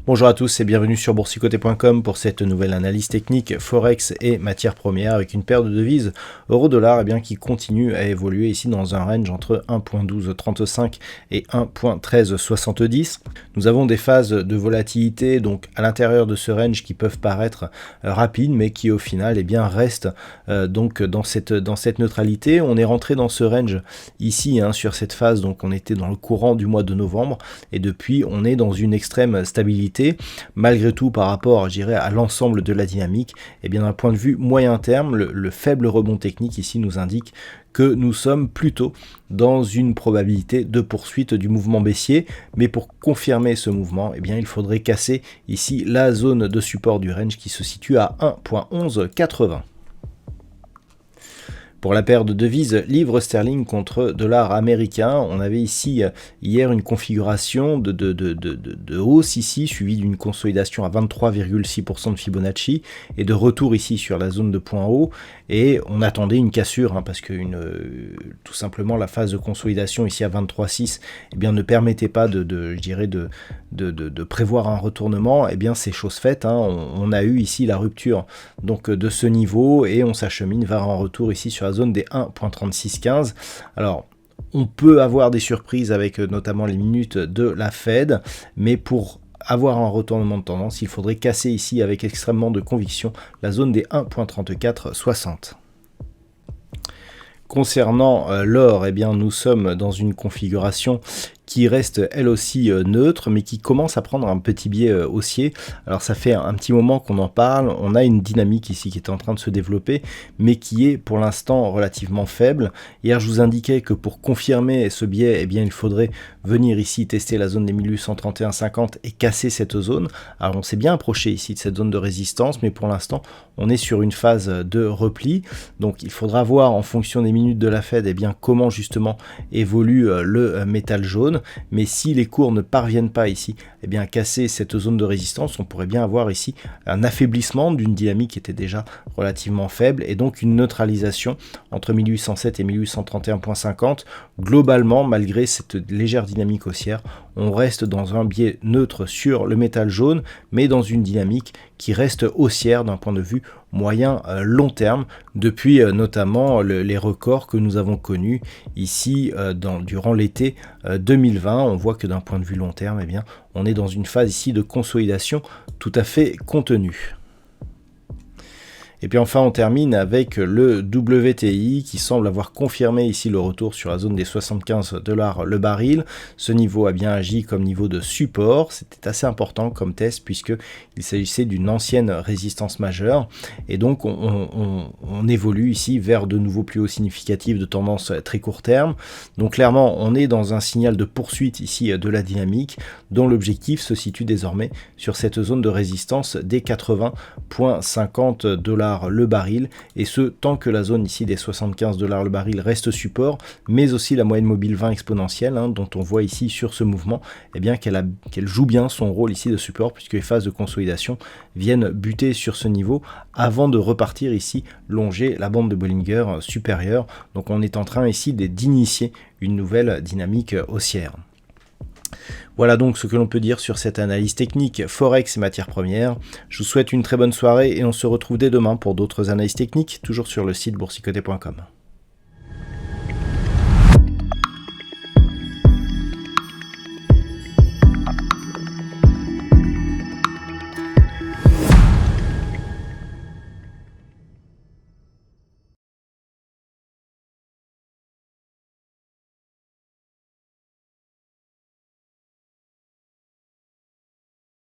Bonjour à tous et bienvenue sur boursicoté.com pour cette nouvelle analyse technique Forex et matières premières avec une paire de devises euro-dollar qui continue à évoluer ici dans un range entre 1.1235 et 1.1370. Nous avons des phases de volatilité donc à l'intérieur de ce range qui peuvent paraître rapides mais qui au final restent donc dans cette neutralité. On est rentré dans ce range ici sur cette phase, donc on était dans le courant du mois de novembre et depuis on est dans une extrême stabilité. Malgré tout, par rapport, à l'ensemble de la dynamique, d'un point de vue moyen terme, le faible rebond technique ici nous indique que nous sommes plutôt dans une probabilité de poursuite du mouvement baissier. Mais pour confirmer ce mouvement, il faudrait casser ici la zone de support du range qui se situe à 1.1180. Pour la paire de devises livre sterling contre dollar américain, on avait ici hier une configuration de hausse ici, suivie d'une consolidation à 23,6% de Fibonacci et de retour ici sur la zone de point haut. Et on attendait une cassure parce que tout simplement la phase de consolidation ici à 23,6 ne permettait pas de prévoir un retournement. C'est chose faite, on a eu ici la rupture donc de ce niveau et on s'achemine vers un retour ici sur la zone des 1.3615. Alors on peut avoir des surprises avec notamment les minutes de la Fed, mais pour avoir un retournement de tendance, il faudrait casser ici avec extrêmement de conviction la zone des 1.3460. Concernant l'or, nous sommes dans une configuration qui reste elle aussi neutre, mais qui commence à prendre un petit biais haussier. Alors ça fait un petit moment qu'on en parle, on a une dynamique ici qui est en train de se développer, mais qui est pour l'instant relativement faible. Hier je vous indiquais que pour confirmer ce biais, il faudrait venir ici tester la zone des 1831,50 et casser cette zone. Alors on s'est bien approché ici de cette zone de résistance, mais pour l'instant on est sur une phase de repli. Donc il faudra voir en fonction des minutes de la Fed comment justement évolue le métal jaune. Mais si les cours ne parviennent pas ici à casser cette zone de résistance, on pourrait bien avoir ici un affaiblissement d'une dynamique qui était déjà relativement faible et donc une neutralisation entre 1807 et 1831,50. Globalement, malgré cette légère dynamique haussière, on reste dans un biais neutre sur le métal jaune, mais dans une dynamique qui reste haussière d'un point de vue moyen long terme, depuis notamment les records que nous avons connus ici durant l'été 2020. On voit que d'un point de vue long terme, on est dans une phase ici de consolidation tout à fait contenue. Et puis enfin on termine avec le WTI qui semble avoir confirmé ici le retour sur la zone des 75 $ le baril. Ce niveau a bien agi comme niveau de support, c'était assez important comme test puisqu'il s'agissait d'une ancienne résistance majeure. Et donc on évolue ici vers de nouveaux plus hauts significatifs de tendance très court terme. Donc clairement on est dans un signal de poursuite ici de la dynamique dont l'objectif se situe désormais sur cette zone de résistance des 80,50 $ le baril, et ce tant que la zone ici des 75 $ le baril reste support, mais aussi la moyenne mobile 20 exponentielle dont on voit ici sur ce mouvement qu'elle joue bien son rôle ici de support, puisque les phases de consolidation viennent buter sur ce niveau avant de repartir ici longer la bande de Bollinger supérieure. Donc on est en train ici d'initier une nouvelle dynamique haussière. Voilà donc ce que l'on peut dire sur cette analyse technique Forex et matières premières. Je vous souhaite une très bonne soirée et on se retrouve dès demain pour d'autres analyses techniques, toujours sur le site boursicoté.com.